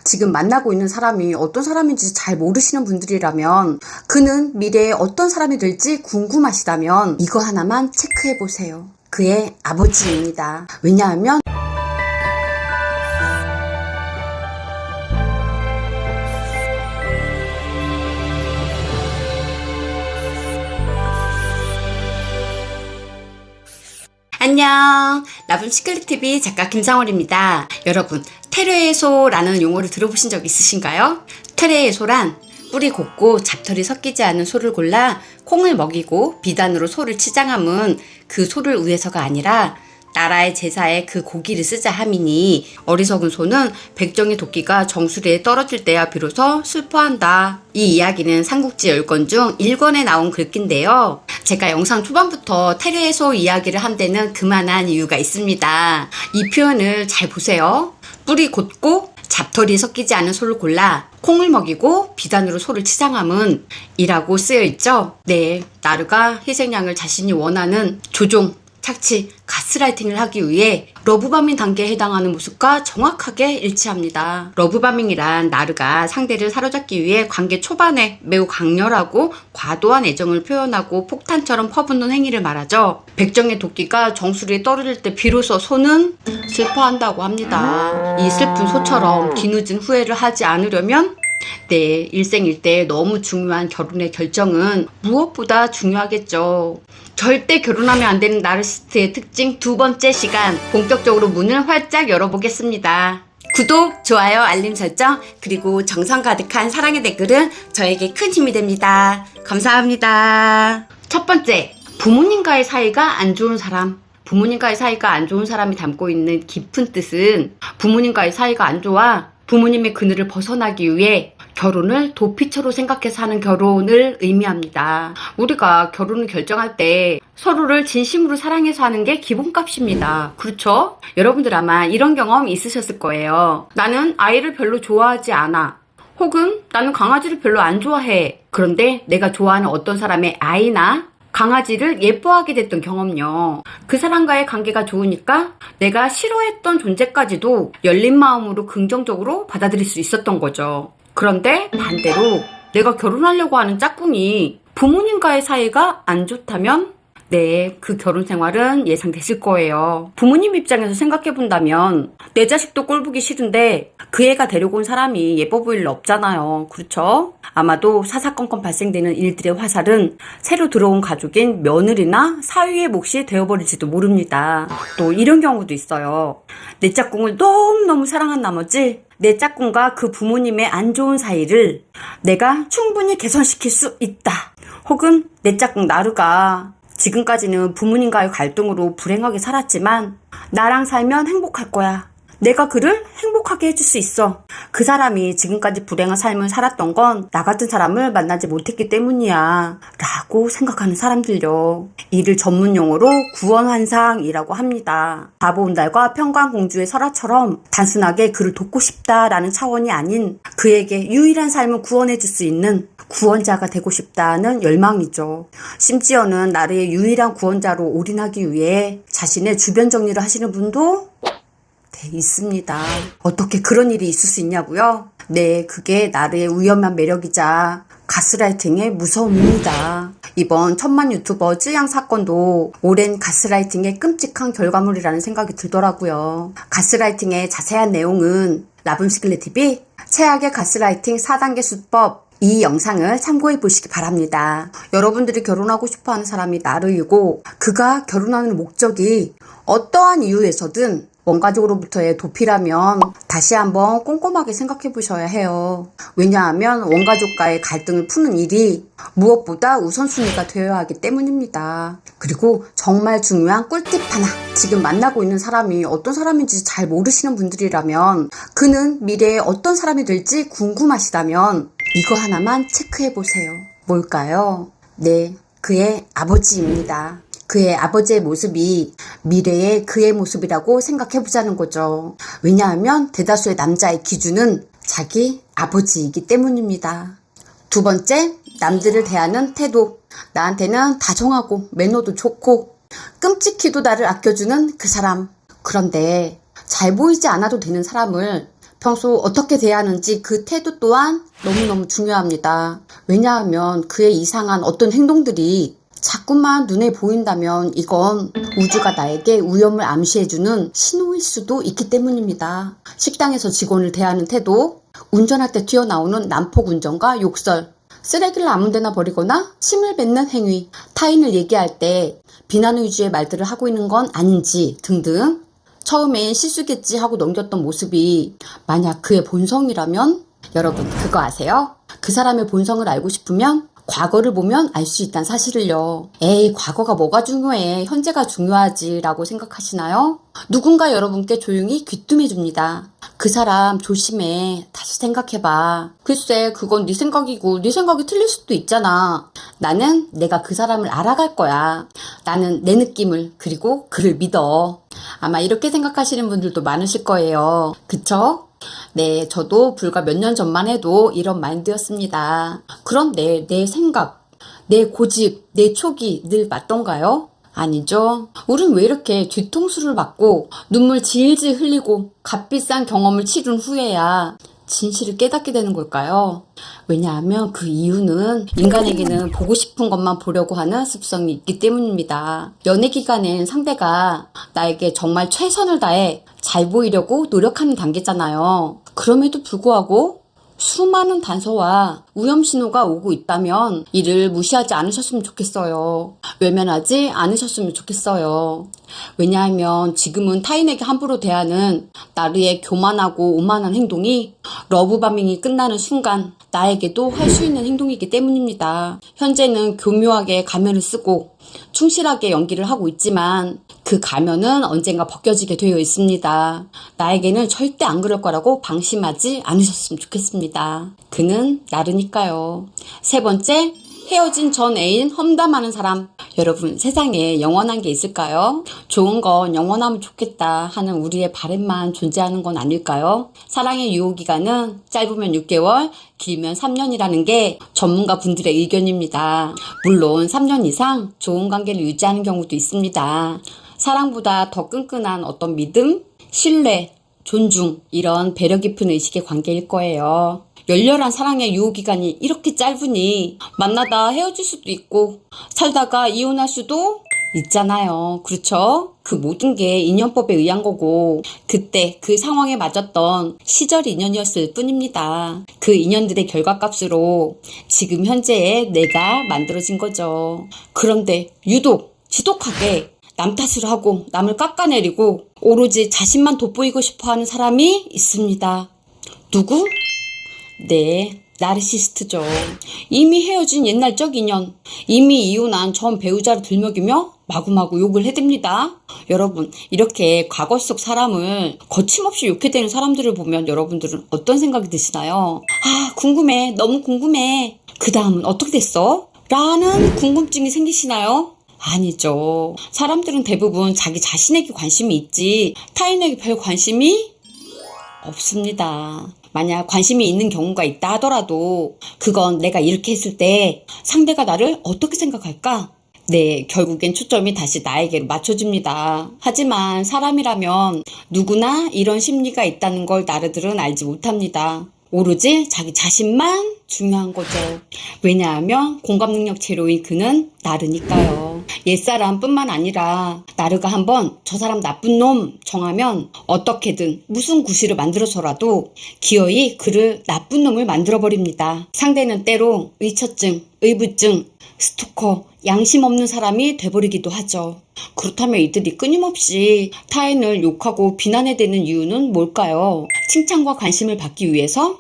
지금 만나고 있는 사람이 어떤 사람인지 잘 모르시는 분들이라면, 그는 미래에 어떤 사람이 될지 궁금하시다면 이거 하나만 체크해 보세요. 그의 아버지입니다. 왜냐하면 안녕, 나분 시크릿TV 작가 김상월입니다. 여러분, 테레소라는 용어를 들어보신 적 있으신가요? 테레소란 뿌리 곱고 잡털이 섞이지 않은 소를 골라 콩을 먹이고 비단으로 소를 치장함은 그 소를 위해서가 아니라 나라의 제사에 그 고기를 쓰자 함이니, 어리석은 소는 백정의 도끼가 정수리에 떨어질 때야 비로소 슬퍼한다. 이 이야기는 삼국지 10권 중 1권에 나온 글귀인데요. 제가 영상 초반부터 테레소 이야기를 한 데는 그만한 이유가 있습니다. 이 표현을 잘 보세요. 뿌리 곧고 잡털이 섞이지 않은 소를 골라 콩을 먹이고 비단으로 소를 치장함은 이라고 쓰여 있죠. 네, 나르가 희생양을 자신이 원하는 조종, 착취, 가스라이팅을 하기 위해 러브바밍 단계에 해당하는 모습과 정확하게 일치합니다. 러브바밍이란 나르가 상대를 사로잡기 위해 관계 초반에 매우 강렬하고 과도한 애정을 표현하고 폭탄처럼 퍼붓는 행위를 말하죠. 백정의 도끼가 정수리에 떨어질 때 비로소 소는 슬퍼한다고 합니다. 이 슬픈 소처럼 뒤늦은 후회를 하지 않으려면 일생일대 너무 중요한 결혼의 결정은 무엇보다 중요하겠죠. 절대 결혼하면 안 되는 나르시스트의 특징 2번째 시간, 본격적으로 문을 활짝 열어보겠습니다. 구독, 좋아요, 알림 설정, 그리고 정성 가득한 사랑의 댓글은 저에게 큰 힘이 됩니다. 감사합니다. 첫 번째, 부모님과의 사이가 안 좋은 사람. 부모님과의 사이가 안 좋은 사람이 담고 있는 깊은 뜻은, 부모님과의 사이가 안 좋아 부모님의 그늘을 벗어나기 위해 결혼을 도피처로 생각해서 하는 결혼을 의미합니다. 우리가 결혼을 결정할 때 서로를 진심으로 사랑해서 하는 게 기본값입니다. 그렇죠? 여러분들 아마 이런 경험 있으셨을 거예요. 나는 아이를 별로 좋아하지 않아. 혹은 나는 강아지를 별로 안 좋아해. 그런데 내가 좋아하는 어떤 사람의 아이나 강아지를 예뻐하게 됐던 경험요. 그 사람과의 관계가 좋으니까 내가 싫어했던 존재까지도 열린 마음으로 긍정적으로 받아들일 수 있었던 거죠. 그런데 반대로 내가 결혼하려고 하는 짝꿍이 부모님과의 사이가 안 좋다면 그 결혼 생활은 예상됐을 거예요. 부모님 입장에서 생각해 본다면 내 자식도 꼴보기 싫은데 그 애가 데리고 온 사람이 예뻐 보일 일 없잖아요. 그렇죠? 아마도 사사건건 발생되는 일들의 화살은 새로 들어온 가족인 며느리나 사위의 몫이 되어버릴지도 모릅니다. 또 이런 경우도 있어요. 내 짝꿍을 너무너무 사랑한 나머지 내 짝꿍과 그 부모님의 안 좋은 사이를 내가 충분히 개선시킬 수 있다. 혹은 내 짝꿍 나르가 지금까지는 부모님과의 갈등으로 불행하게 살았지만 나랑 살면 행복할 거야. 내가 그를 행복하게 해줄 수 있어. 그 사람이 지금까지 불행한 삶을 살았던 건 나 같은 사람을 만나지 못했기 때문이야 라고 생각하는 사람들요. 이를 전문용어로 구원환상이라고 합니다. 바보온달과 평강공주의 설화처럼 단순하게 그를 돕고 싶다라는 차원이 아닌 그에게 유일한 삶을 구원해줄 수 있는 구원자가 되고 싶다는 열망이죠. 심지어는 나르의 유일한 구원자로 올인하기 위해 자신의 주변 정리를 하시는 분도 있습니다. 어떻게 그런 일이 있을 수 있냐고요? 그게 나르의 위험한 매력이자 가스라이팅의 무서움입니다. 이번 천만 유튜버 쯔양 사건도 오랜 가스라이팅의 끔찍한 결과물이라는 생각이 들더라고요. 가스라이팅의 자세한 내용은 라붐시클릿TV 최악의 가스라이팅 4단계 수법, 이 영상을 참고해 보시기 바랍니다. 여러분들이 결혼하고 싶어하는 사람이 나르이고 그가 결혼하는 목적이 어떠한 이유에서든 원가족으로부터의 도피라면 다시 한번 꼼꼼하게 생각해 보셔야 해요. 왜냐하면 원가족과의 갈등을 푸는 일이 무엇보다 우선순위가 되어야 하기 때문입니다. 그리고 정말 중요한 꿀팁 하나. 지금 만나고 있는 사람이 어떤 사람인지 잘 모르시는 분들이라면, 그는 미래에 어떤 사람이 될지 궁금하시다면 이거 하나만 체크해 보세요. 뭘까요? 그의 아버지입니다. 그의 아버지의 모습이 미래의 그의 모습이라고 생각해보자는 거죠. 왜냐하면 대다수의 남자의 기준은 자기 아버지이기 때문입니다. 두 번째, 남들을 대하는 태도. 나한테는 다정하고 매너도 좋고 끔찍히도 나를 아껴주는 그 사람. 그런데 잘 보이지 않아도 되는 사람을 평소 어떻게 대하는지 그 태도 또한 너무너무 중요합니다. 왜냐하면 그의 이상한 어떤 행동들이 자꾸만 눈에 보인다면 이건 우주가 나에게 위험을 암시해주는 신호일 수도 있기 때문입니다. 식당에서 직원을 대하는 태도, 운전할 때 튀어나오는 난폭 운전과 욕설, 쓰레기를 아무 데나 버리거나 침을 뱉는 행위, 타인을 얘기할 때 비난 위주의 말들을 하고 있는 건 아닌지 등등. 처음엔 실수겠지 하고 넘겼던 모습이 만약 그의 본성이라면 여러분 그거 아세요? 그 사람의 본성을 알고 싶으면 과거를 보면 알 수 있다는 사실을요. 에이, 과거가 뭐가 중요해. 현재가 중요하지 라고 생각하시나요? 누군가 여러분께 조용히 귀뜸해 줍니다. 그 사람 조심해. 다시 생각해봐. 글쎄, 그건 네 생각이고 네 생각이 틀릴 수도 있잖아. 나는 내가 그 사람을 알아갈 거야. 나는 내 느낌을 그리고 그를 믿어. 아마 이렇게 생각하시는 분들도 많으실 거예요. 그쵸? 네, 저도 불과 몇 년 전만 해도 이런 마인드였습니다. 그런데 내 생각, 내 고집, 내 촉이 늘 맞던가요? 아니죠. 우린 왜 이렇게 뒤통수를 맞고 눈물 질질 흘리고 값비싼 경험을 치른 후에야 진실을 깨닫게 되는 걸까요? 왜냐하면 그 이유는 인간에게는 보고 싶은 것만 보려고 하는 습성이 있기 때문입니다. 연애 기간엔 상대가 나에게 정말 최선을 다해 잘 보이려고 노력하는 단계잖아요. 그럼에도 불구하고 수많은 단서와 위험 신호가 오고 있다면 이를 무시하지 않으셨으면 좋겠어요. 외면하지 않으셨으면 좋겠어요. 왜냐하면 지금은 타인에게 함부로 대하는 나르의 교만하고 오만한 행동이 러브바밍이 끝나는 순간 나에게도 할 수 있는 행동이기 때문입니다. 현재는 교묘하게 가면을 쓰고 충실하게 연기를 하고 있지만 그 가면은 언젠가 벗겨지게 되어 있습니다. 나에게는 절대 안 그럴 거라고 방심하지 않으셨으면 좋겠습니다. 그는 나르니까요. 세 번째, 헤어진 전 애인 험담하는 사람. 여러분, 세상에 영원한 게 있을까요? 좋은 건 영원하면 좋겠다 하는 우리의 바람만 존재하는 건 아닐까요? 사랑의 유효기간은 짧으면 6개월, 길면 3년이라는 게 전문가 분들의 의견입니다. 물론 3년 이상 좋은 관계를 유지하는 경우도 있습니다. 사랑보다 더 끈끈한 어떤 믿음, 신뢰, 존중, 이런 배려 깊은 의식의 관계일 거예요. 열렬한 사랑의 유효기간이 이렇게 짧으니 만나다 헤어질 수도 있고 살다가 이혼할 수도 있잖아요. 그렇죠? 그 모든 게 인연법에 의한 거고 그때 그 상황에 맞았던 시절 인연이었을 뿐입니다. 그 인연들의 결과값으로 지금 현재의 내가 만들어진 거죠. 그런데 유독 지독하게 남 탓을 하고 남을 깎아내리고 오로지 자신만 돋보이고 싶어하는 사람이 있습니다. 누구? 네, 나르시스트죠. 이미 헤어진 옛날적 인연, 이미 이혼한 전 배우자를 들먹이며 마구마구 욕을 해댑니다. 여러분, 이렇게 과거 속 사람을 거침없이 욕해대는 사람들을 보면 여러분들은 어떤 생각이 드시나요? 아, 궁금해. 너무 궁금해. 그 다음은 어떻게 됐어? 라는 궁금증이 생기시나요? 아니죠. 사람들은 대부분 자기 자신에게 관심이 있지 타인에게 별 관심이 없습니다. 만약 관심이 있는 경우가 있다 하더라도 그건 내가 이렇게 했을 때 상대가 나를 어떻게 생각할까? 네, 결국엔 초점이 다시 나에게로 맞춰집니다. 하지만 사람이라면 누구나 이런 심리가 있다는 걸 나르들은 알지 못합니다. 오로지 자기 자신만 중요한 거죠. 왜냐하면 공감 능력 제로인 그는 나르니까요. 옛사람뿐만 아니라 나르가 한번 저 사람 나쁜 놈 정하면 어떻게든 무슨 구실을 만들어서라도 기어이 그를 나쁜 놈을 만들어버립니다. 상대는 때로 의처증, 의부증, 스토커, 양심 없는 사람이 돼버리기도 하죠. 그렇다면 이들이 끊임없이 타인을 욕하고 비난해대는 이유는 뭘까요? 칭찬과 관심을 받기 위해서?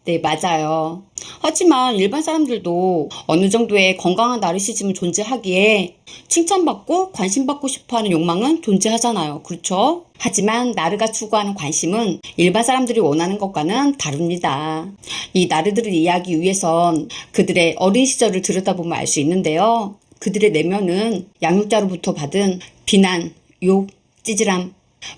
네, 맞아요. 하지만 일반 사람들도 어느 정도의 건강한 나르시즘은 존재하기에 칭찬받고 관심받고 싶어하는 욕망은 존재하잖아요. 그렇죠? 하지만 나르가 추구하는 관심은 일반 사람들이 원하는 것과는 다릅니다. 이 나르들을 이해하기 위해선 그들의 어린 시절을 들여다보면 알 수 있는데요. 그들의 내면은 양육자로부터 받은 비난, 욕, 찌질함,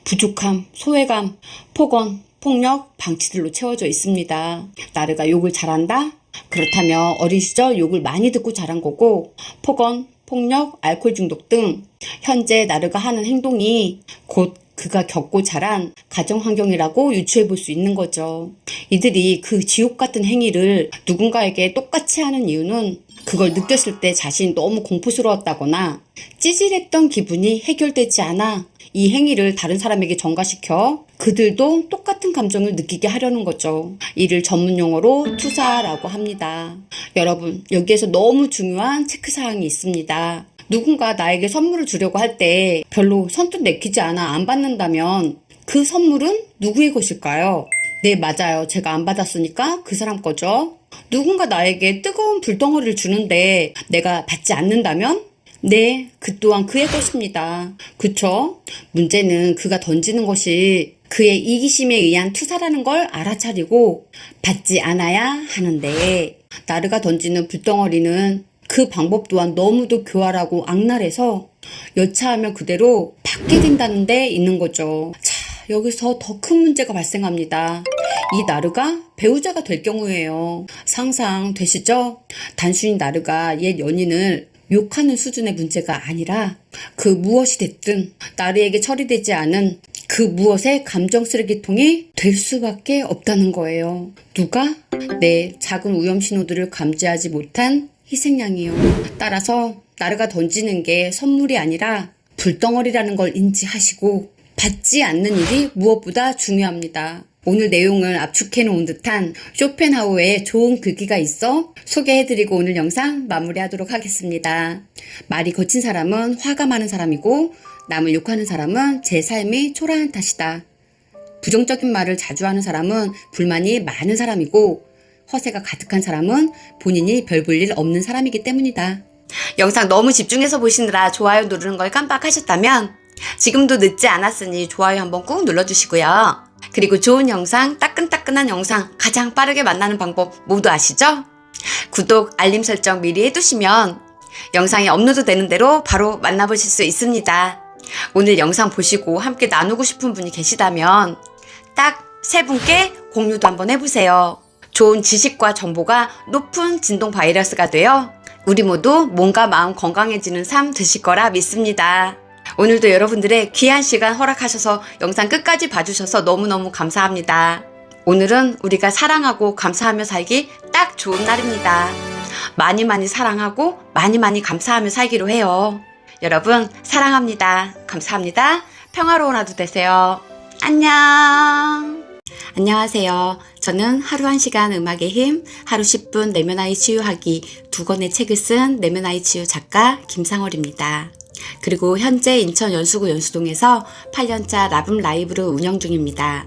부족함, 소외감, 폭언, 폭력, 방치들로 채워져 있습니다. 나르가 욕을 잘한다? 그렇다면 어린 시절 욕을 많이 듣고 자란 거고 폭언, 폭력, 알코올 중독 등 현재 나르가 하는 행동이 곧 그가 겪고 자란 가정 환경이라고 유추해 볼 수 있는 거죠. 이들이 그 지옥 같은 행위를 누군가에게 똑같이 하는 이유는 그걸 느꼈을 때 자신이 너무 공포스러웠다거나 찌질했던 기분이 해결되지 않아 이 행위를 다른 사람에게 전가시켜 그들도 똑같은 감정을 느끼게 하려는 거죠. 이를 전문 용어로 투사라고 합니다. 여러분, 여기에서 너무 중요한 체크사항이 있습니다. 누군가 나에게 선물을 주려고 할 때 별로 선뜻 내키지 않아 안 받는다면 그 선물은 누구의 것일까요? 네, 맞아요. 제가 안 받았으니까 그 사람 거죠. 누군가 나에게 뜨거운 불덩어리를 주는데 내가 받지 않는다면? 네, 그 또한 그의 것입니다. 그쵸? 문제는 그가 던지는 것이 그의 이기심에 의한 투사라는 걸 알아차리고 받지 않아야 하는데, 나르가 던지는 불덩어리는 그 방법 또한 너무도 교활하고 악랄해서 여차하면 그대로 받게 된다는 데 있는 거죠. 자, 여기서 더 큰 문제가 발생합니다. 이 나르가 배우자가 될 경우예요. 상상되시죠? 단순히 나르가 옛 연인을 욕하는 수준의 문제가 아니라 그 무엇이 됐든 나르에게 처리되지 않은 그 무엇의 감정 쓰레기통이 될 수밖에 없다는 거예요. 누가? 네, 작은 오염 신호들을 감지하지 못한 희생양이요. 따라서 나르가 던지는 게 선물이 아니라 불덩어리라는 걸 인지하시고 받지 않는 일이 무엇보다 중요합니다. 오늘 내용을 압축해 놓은 듯한 쇼펜하우어의 좋은 글귀가 있어 소개해드리고 오늘 영상 마무리하도록 하겠습니다. 말이 거친 사람은 화가 많은 사람이고 남을 욕하는 사람은 제 삶이 초라한 탓이다. 부정적인 말을 자주 하는 사람은 불만이 많은 사람이고 허세가 가득한 사람은 본인이 별 볼 일 없는 사람이기 때문이다. 영상 너무 집중해서 보시느라 좋아요 누르는 걸 깜빡하셨다면 지금도 늦지 않았으니 좋아요 한번 꾹 눌러주시고요. 그리고 좋은 영상, 따끈따끈한 영상 가장 빠르게 만나는 방법 모두 아시죠? 구독, 알림 설정 미리 해두시면 영상이 업로드 되는 대로 바로 만나보실 수 있습니다. 오늘 영상 보시고 함께 나누고 싶은 분이 계시다면 딱 3분께 공유도 한번 해보세요. 좋은 지식과 정보가 높은 진동 바이러스가 되어 우리 모두 몸과 마음 건강해지는 삶 되실 거라 믿습니다. 오늘도 여러분들의 귀한 시간 허락하셔서 영상 끝까지 봐주셔서 너무너무 감사합니다. 오늘은 우리가 사랑하고 감사하며 살기 딱 좋은 날입니다. 많이 많이 사랑하고 많이 많이 감사하며 살기로 해요. 여러분 사랑합니다. 감사합니다. 평화로운 하루 되세요. 안녕. 안녕하세요. 저는 하루 1시간 음악의 힘, 하루 10분 내면 아이 치유하기 2권의 책을 쓴 내면 아이 치유 작가 김상월입니다. 그리고 현재 인천 연수구 연수동에서 8년차 라붐 라이브를 운영 중입니다.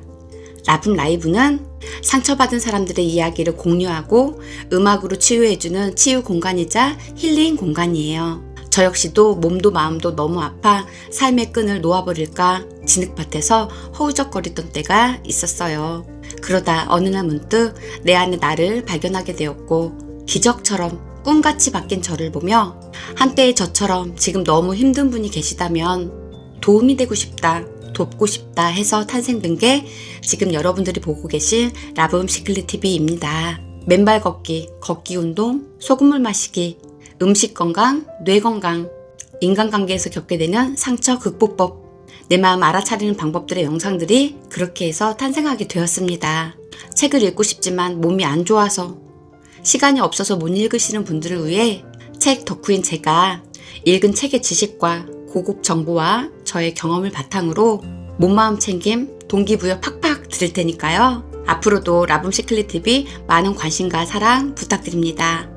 라붐 라이브는 상처받은 사람들의 이야기를 공유하고 음악으로 치유해주는 치유 공간이자 힐링 공간이에요. 저 역시도 몸도 마음도 너무 아파 삶의 끈을 놓아버릴까 진흙밭에서 허우적거리던 때가 있었어요. 그러다 어느 날 문득 내 안에 나를 발견하게 되었고 기적처럼 꿈같이 바뀐 저를 보며 한때의 저처럼 지금 너무 힘든 분이 계시다면 도움이 되고 싶다, 돕고 싶다 해서 탄생된 게 지금 여러분들이 보고 계신 라붐 시클릿 TV입니다. 맨발 걷기, 걷기 운동, 소금물 마시기, 음식 건강, 뇌 건강, 인간관계에서 겪게 되는 상처 극복법, 내 마음 알아차리는 방법들의 영상들이 그렇게 해서 탄생하게 되었습니다. 책을 읽고 싶지만 몸이 안 좋아서 시간이 없어서 못 읽으시는 분들을 위해 책 덕후인 제가 읽은 책의 지식과 고급 정보와 저의 경험을 바탕으로 몸마음 챙김, 동기부여 팍팍 드릴 테니까요. 앞으로도 라붐 시클릿 TV 많은 관심과 사랑 부탁드립니다.